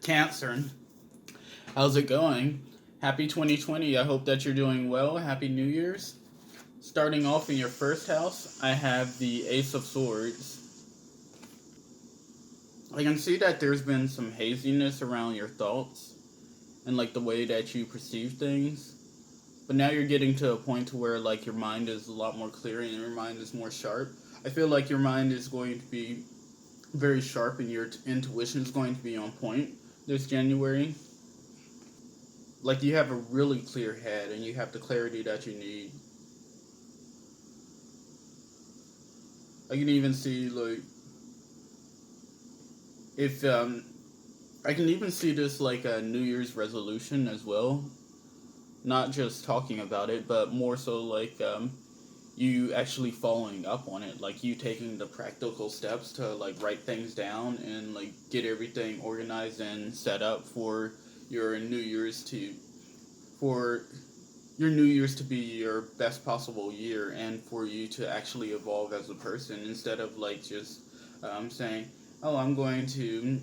Cancer. How's it going? Happy 2020. I hope that you're doing well. Happy New Year's. Starting off in your first house, I have the Ace of Swords. I can see that there's been some haziness around your thoughts and like the way that you perceive things. But now you're getting to a point to where like your mind is a lot more clear and your mind is more sharp. I feel like your mind is going to be very sharp and your intuition is going to be on point this January. Like you have a really clear head and you have the clarity that you need. I can even see like if I can even see this like a New Year's resolution as well. Not just talking about it, but more so like you actually following up on it, like you taking the practical steps to like write things down and like get everything organized and set up your New Year's to for your New Year's to be your best possible year and for you to actually evolve as a person instead of like just saying, "Oh, I'm going to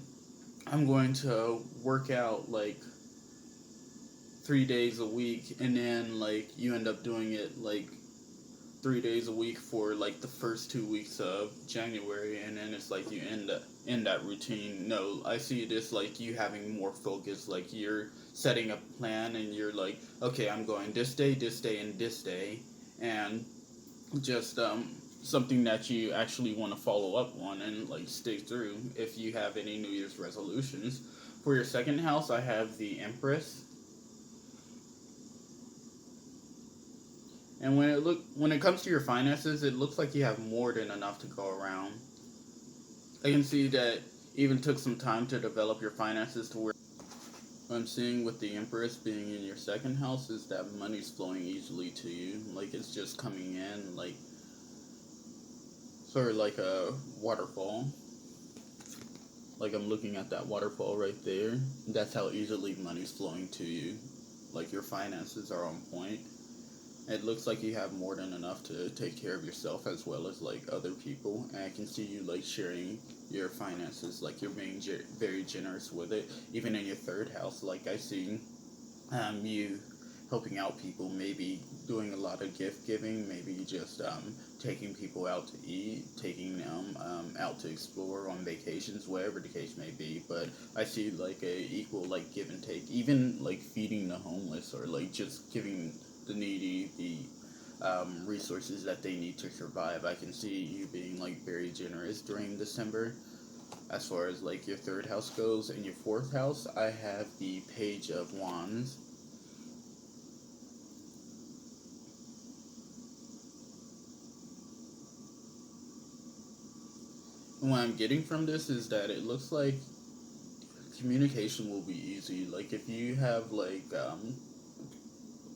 work out like 3 days a week," and then like you end up doing it like 3 days a week for like the first 2 weeks of January, and then it's like you end up in that routine. No, I see this like you having more focus, like you're setting a plan, and you're like, okay, I'm going this day, and this day, and just something that you actually want to follow up on and like stick through. If you have any New Year's resolutions for your second house, I have the Empress. And when it comes to your finances, it looks like you have more than enough to go around. I can see that even took some time to develop your finances to where what I'm seeing with the Empress being in your second house is that money's flowing easily to you. Like it's just coming in like sort of like a waterfall. Like I'm looking at that waterfall right there. That's how easily money's flowing to you. Like your finances are on point. It looks like you have more than enough to take care of yourself as well as like other people. And I can see you like sharing your finances, like you're being very generous with it. Even in your third house, like I see you helping out people, maybe doing a lot of gift giving, maybe just taking people out to eat, taking them out to explore on vacations, whatever the case may be. But I see like a equal like give and take, even like feeding the homeless or like just giving the needy the resources that they need to survive. I can see you being like very generous during December. As far as like your third house goes, and your fourth house, I have the Page of Wands. What I'm getting from this is that it looks like communication will be easy. Like if you have like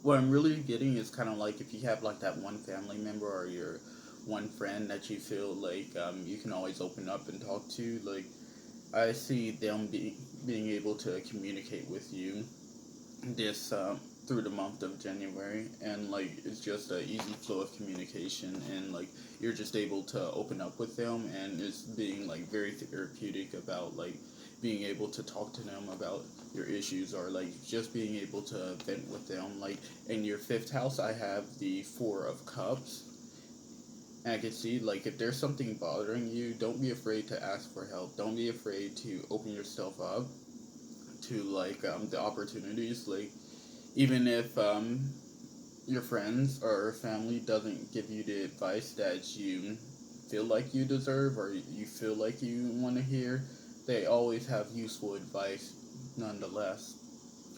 what I'm really getting is kind of like if you have like that one family member or your one friend that you feel like you can always open up and talk to. Like I see them being able to communicate with you this through the month of January, and like it's just an easy flow of communication, and like you're just able to open up with them, and it's being like very therapeutic about like being able to talk to them about your issues or like just being able to vent with them. Like in your fifth house, I have the Four of Cups. And I can see, like, if there's something bothering you, don't be afraid to ask for help. Don't be afraid to open yourself up to, like, the opportunities. Like, even if your friends or family doesn't give you the advice that you feel like you deserve or you feel like you want to hear, they always have useful advice nonetheless.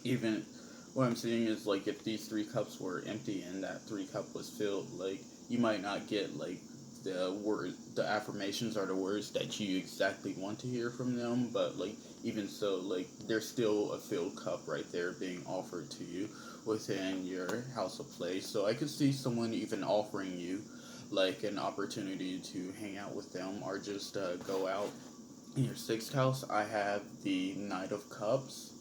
Even what I'm seeing is like if these three cups were empty and that three cup was filled, like you might not get like the affirmations or the words that you exactly want to hear from them, but like even so, like there's still a filled cup right there being offered to you within your house of play. So I could see someone even offering you like an opportunity to hang out with them or just go out. In your sixth house, I have the Knight of Cups.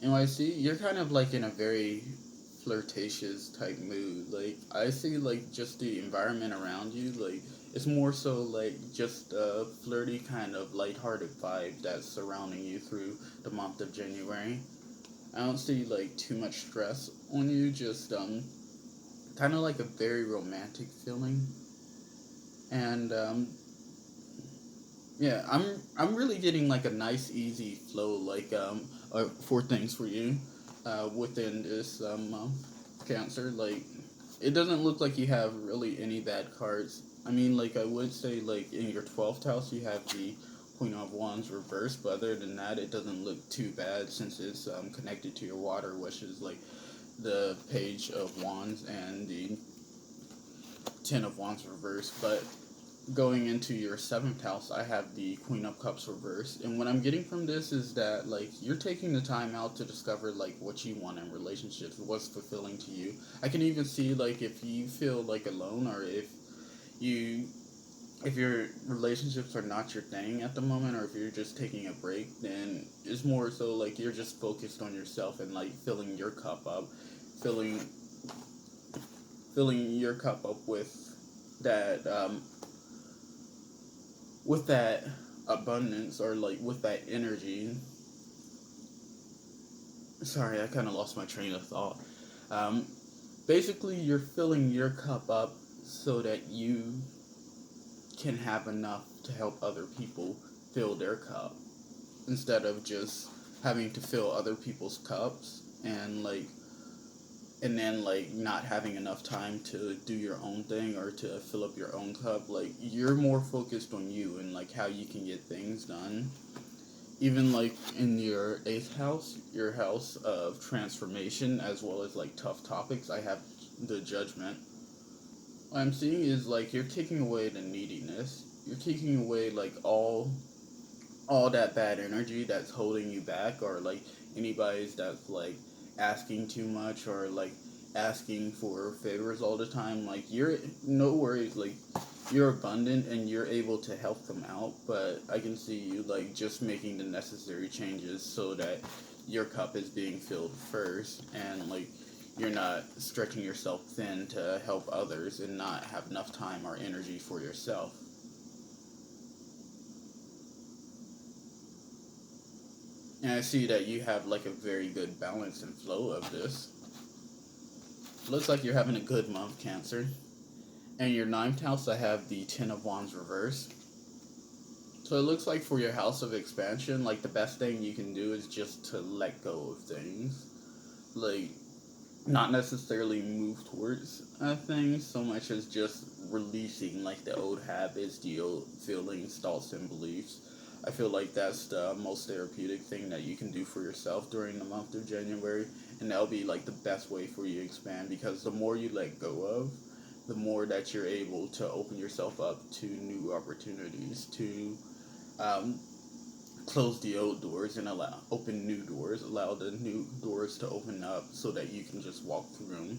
And I see you're kind of like in a very flirtatious type mood. Like I see like just the environment around you, like it's more so like just a flirty kind of lighthearted vibe that's surrounding you through the month of January. I don't see like too much stress on you, just kind of like a very romantic feeling. And yeah, I'm really getting like a nice easy flow like for things for you within this Cancer. Like it doesn't look like you have really any bad cards. I mean, like I would say like in your 12th house you have the Queen of Wands reversed, but other than that it doesn't look too bad since it's connected to your water, which is like the Page of Wands and the Ten of Wands reversed. But going into your 7th house, I have the Queen of Cups reversed. And what I'm getting from this is that like you're taking the time out to discover like what you want in relationships, what's fulfilling to you. I can even see like if you feel like alone, or you if your relationships are not your thing at the moment, or if you're just taking a break, then it's more so like you're just focused on yourself and like filling your cup up, filling filling your cup up that with that abundance, or like with that energy. Sorry, I kind of lost my train of thought. Um, Basically, you're filling your cup up so that you can have enough to help other people fill their cup, instead of just having to fill other people's cups and then like not having enough time to do your own thing or to fill up your own cup. Like you're more focused on you and like how you can get things done. Even like in your 8th house, your house of transformation, as well as like tough topics, I have the Judgment. What I'm seeing is like you're taking away the neediness. You're taking away like all that bad energy that's holding you back, or like anybody's that's like asking too much, or like asking for favors all the time. Like you're no worries, like you're abundant and you're able to help them out, but I can see you like just making the necessary changes so that your cup is being filled first, and like you're not stretching yourself thin to help others and not have enough time or energy for yourself. And I see that you have like a very good balance and flow of this. Looks like you're having a good month, Cancer. And your 9th house, I have the Ten of Wands reversed. So it looks like for your house of expansion, like the best thing you can do is just to let go of things. Like, not necessarily move towards things so much as just releasing like the old habits, the old feelings, thoughts, and beliefs. I feel like that's the most therapeutic thing that you can do for yourself during the month of January, and that'll be like the best way for you to expand, because the more you let go of, the more that you're able to open yourself up to new opportunities, to um, close the old doors and allow open new doors, allow the new doors to open up so that you can just walk through them.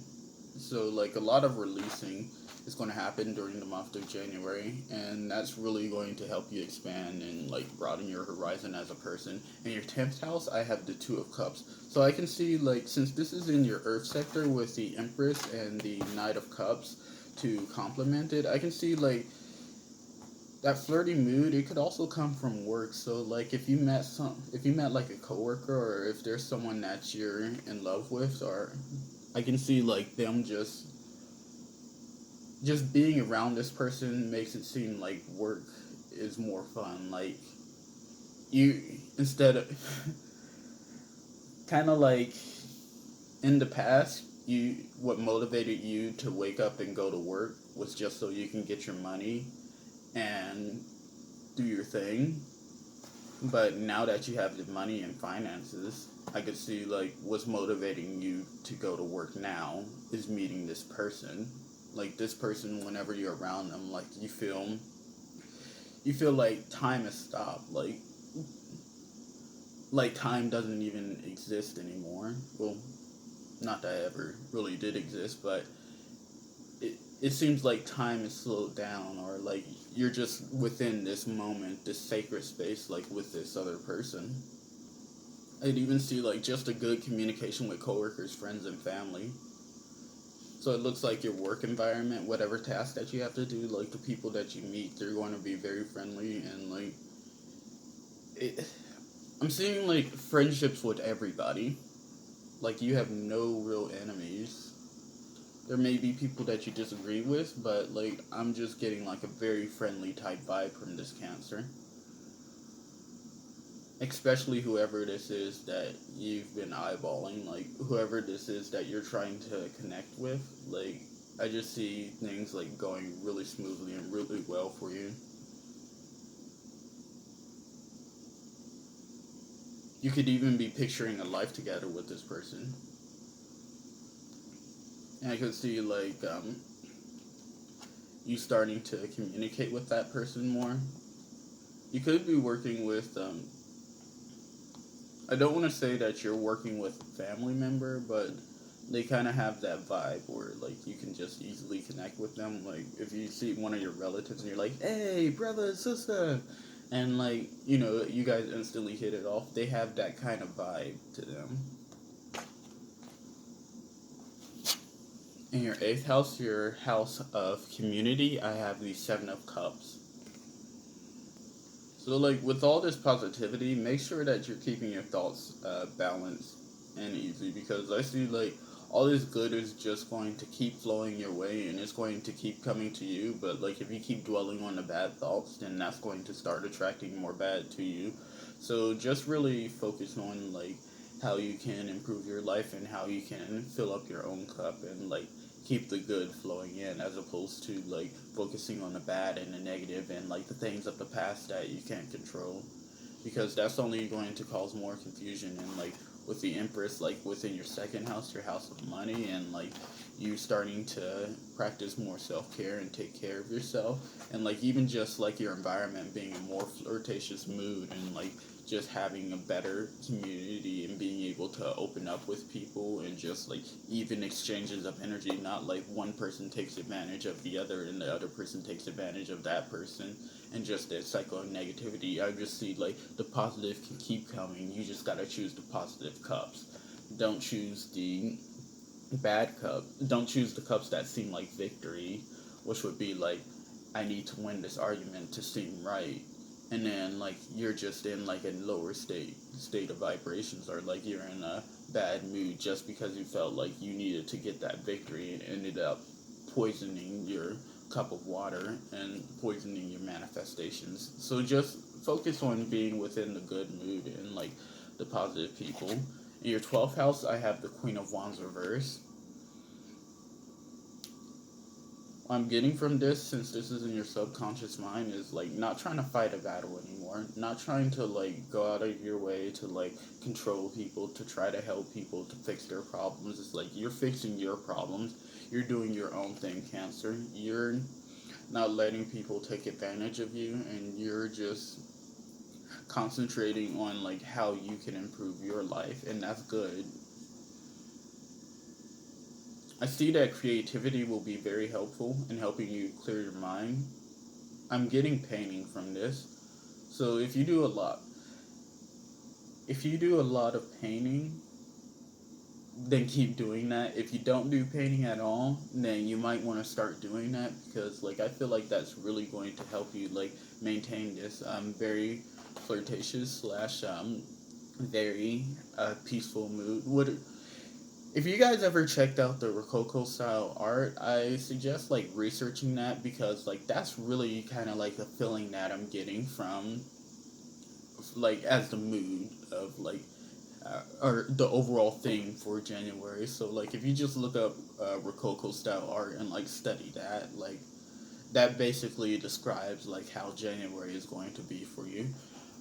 So like a lot of releasing is going to happen during the month of January, and that's really going to help you expand and like broaden your horizon as a person. In your 10th house, I have the Two of Cups. So I can see like since this is in your Earth sector with the Empress and the Knight of Cups to complement it, I can see like that flirty mood. It could also come from work. So like if you met like a coworker, or if there's someone that you're in love with, or I can see like them just being around this person makes it seem like work is more fun. Like you instead of kind of like in the past, you what motivated you to wake up and go to work was just so you can get your money and do your thing. But now that you have the money and finances, I could see like what's motivating you to go to work now is meeting this person. Like this person, whenever you're around them, like you feel like time has stopped. Like time doesn't even exist anymore. Well, not that it ever really did exist, but it seems like time is slowed down, or like you're just within this moment, this sacred space, like with this other person. I'd even see like just a good communication with coworkers, friends, and family. So it looks like your work environment, whatever task that you have to do, like the people that you meet, they're going to be very friendly and like it, I'm seeing like friendships with everybody. Like you have no real enemies. There may be people that you disagree with, but like I'm just getting like a very friendly type vibe from this Cancer. Especially whoever this is that you've been eyeballing, like whoever this is that you're trying to connect with, like I just see things like going really smoothly and really well for you. You could even be picturing a life together with this person. And I could see like you starting to communicate with that person more. You could be working with I don't want to say that you're working with a family member, but they kind of have that vibe where like you can just easily connect with them. Like if you see one of your relatives and you're like, "Hey, brother, sister," and like you guys instantly hit it off. They have that kind of vibe to them. In your eighth house, your house of community, I have the Seven of Cups. So, like, with all this positivity, make sure that you're keeping your thoughts balanced and easy because I see, like, all this good is just going to keep flowing your way and it's going to keep coming to you. But, like, if you keep dwelling on the bad thoughts, then that's going to start attracting more bad to you. So, just really focus on, like, how you can improve your life and how you can fill up your own cup and, like, keep the good flowing in as opposed to like focusing on the bad and the negative and like the things of the past that you can't control because that's only going to cause more confusion and like with the Empress like within your second house, your house of money, and like you starting to practice more self-care and take care of yourself and like even just like your environment being a more flirtatious mood and like just having a better community and being able to open up with people and just like even exchanges of energy, not like one person takes advantage of the other and the other person takes advantage of that person and just that cycle of negativity. I just see like the positive can keep coming. You just gotta choose the positive cups. Don't choose the bad cup. Don't choose the cups that seem like victory, which would be like, I need to win this argument to seem right. And then like you're just in like a lower state of vibrations or like you're in a bad mood just because you felt like you needed to get that victory and ended up poisoning your cup of water and poisoning your manifestations. So just focus on being within the good mood and like the positive people. In your 12th house, I have the Queen of Wands reverse. What I'm getting from this, since this is in your subconscious mind, is like not trying to fight a battle anymore. Not trying to like go out of your way to like control people, to try to help people to fix their problems. It's like you're fixing your problems. You're doing your own thing, Cancer. You're not letting people take advantage of you, and you're just concentrating on like how you can improve your life, and that's good. I see that creativity will be very helpful in helping you clear your mind. I'm getting painting from this. So if you do a lot of painting, then keep doing that. If you don't do painting at all, then you might want to start doing that because like I feel like that's really going to help you like maintain this very flirtatious slash very peaceful mood. Would If you guys ever checked out the Rococo style art, I suggest like researching that because like that's really kind of like the feeling that I'm getting from like as the mood of like or the overall theme for January. So like if you just look up Rococo style art and like study that, like that basically describes like how January is going to be for you.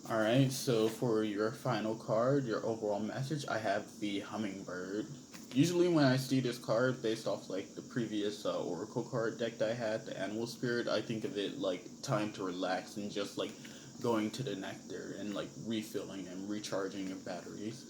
All right, so for your final card, your overall message, I have the hummingbird. Usually, when I see this card based off like the previous Oracle card deck that I had, the Animal Spirit, I think of it like time to relax and just like going to the nectar and like refilling and recharging your batteries.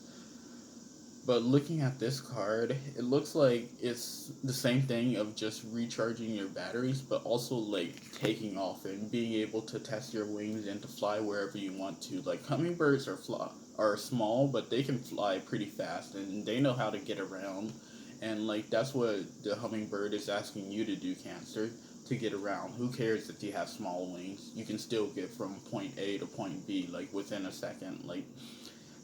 But looking at this card, it looks like it's the same thing of just recharging your batteries, but also like taking off and being able to test your wings and to fly wherever you want to. Like hummingbirds are small, but they can fly pretty fast and they know how to get around And like that's what the hummingbird is asking you to do, Cancer, to get around. Who cares if you have small wings? You can still get from point A to point B like within a second. Like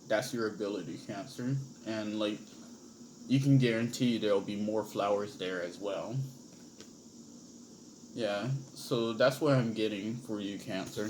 that's your ability, Cancer. And like you can guarantee there'll be more flowers there as well. Yeah. So that's what I'm getting for you, Cancer.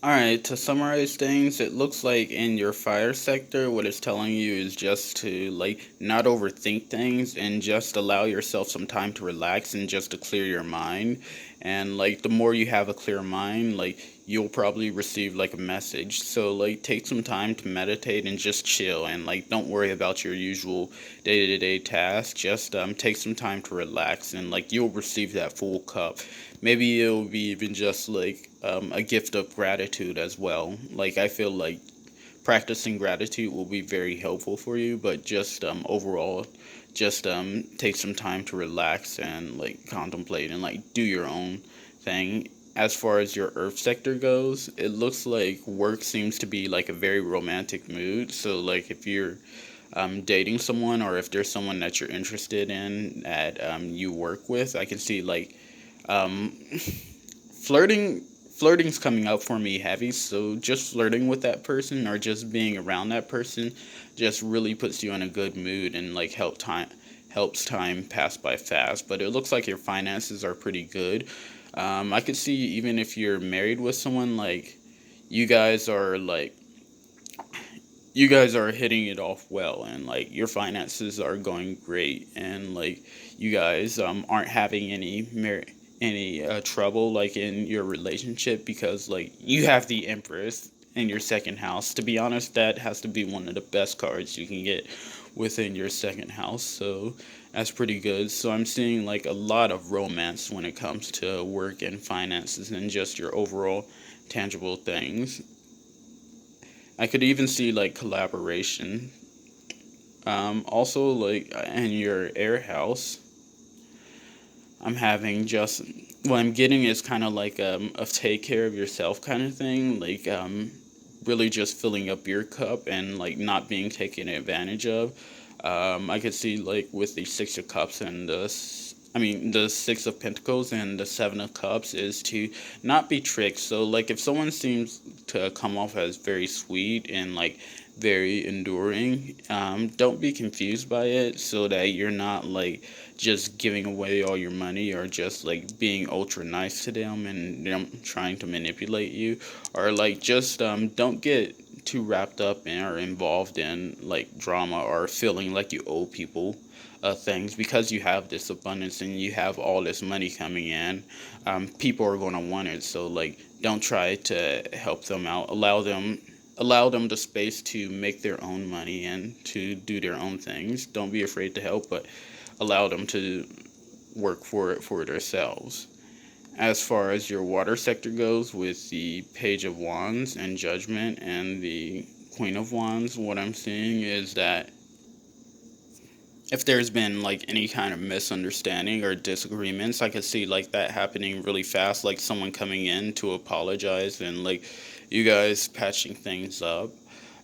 Alright, to summarize things, it looks like in your fire sector, what it's telling you is just to, like, not overthink things and just allow yourself some time to relax and just to clear your mind. And, like, the more you have a clear mind, like, you'll probably receive, like, a message. So, like, take some time to meditate and just chill and, like, don't worry about your usual day-to-day tasks. Just, take some time to relax and, like, you'll receive that full cup. Maybe it'll be even just like a gift of gratitude as well. Like I feel like practicing gratitude will be very helpful for you, but just overall, just take some time to relax and like contemplate and like do your own thing. As far as your Earth sector goes, it looks like work seems to be like a very romantic mood. So like if you're dating someone or if there's someone that you're interested in that you work with, I can see like um, flirting flirting's coming up for me heavy, so just flirting with that person or just being around that person just really puts you in a good mood and like helps time pass by fast. But it looks like your finances are pretty good. I could see even if you're married with someone, like you guys are like you guys are hitting it off well and like your finances are going great and like you guys aren't having any trouble like in your relationship because like you have the Empress in your second house. To be honest, that has to be one of the best cards you can get within your second house, so that's pretty good. So I'm seeing like a lot of romance when it comes to work and finances and just your overall tangible things. I could even see like collaboration. Also, like in your air house, I'm having just what I'm getting is kind of like a take care of yourself kind of thing. Like really just filling up your cup and like not being taken advantage of. I could see like with the Six of Cups and I mean the Six of Pentacles and the Seven of Cups is to not be tricked. So like if someone seems to come off as very sweet and like very enduring, don't be confused by it so that you're not like just giving away all your money or just like being ultra nice to them and them trying to manipulate you or like just don't get too wrapped up in or involved in like drama or feeling like you owe people things because you have this abundance and you have all this money coming in. People are going to want it, so like don't try to help them out. Allow them the space to make their own money and to do their own things. Don't be afraid to help, but allow them to work for it for themselves. As far as your water sector goes, with the Page of Wands and Judgment and the Queen of Wands, what I'm seeing is that if there's been like any kind of misunderstanding or disagreements, I could see like that happening really fast, like someone coming in to apologize and like you guys patching things up.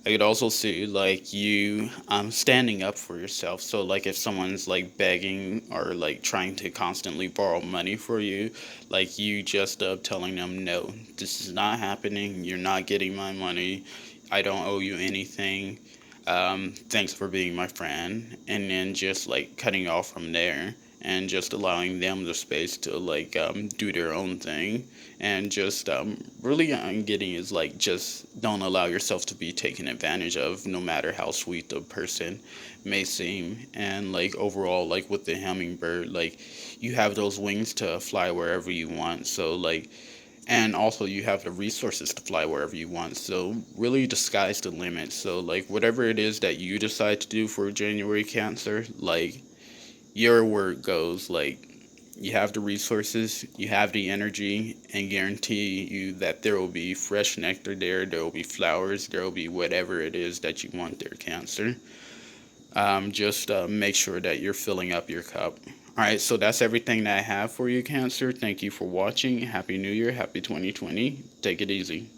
I could also see like you standing up for yourself. So like if someone's like begging or like trying to constantly borrow money for you, like you just telling them no, this is not happening. You're not getting my money. I don't owe you anything. Thanks for being my friend, and then just like cutting off from there and just allowing them the space to like do their own thing and just really I'm getting is like just don't allow yourself to be taken advantage of no matter how sweet the person may seem. And like overall, like with the hummingbird, like you have those wings to fly wherever you want, so like and also you have the resources to fly wherever you want, so really the sky's the limit. So like whatever it is that you decide to do for January, Cancer, like your word goes. Like you have the resources, you have the energy, and guarantee you that there will be fresh nectar there will be flowers, there will be whatever it is that you want there, Cancer. Just make sure that you're filling up your cup. All right, so that's everything that I have for you, Cancer. Thank you for watching. Happy New Year. Happy 2020. Take it easy.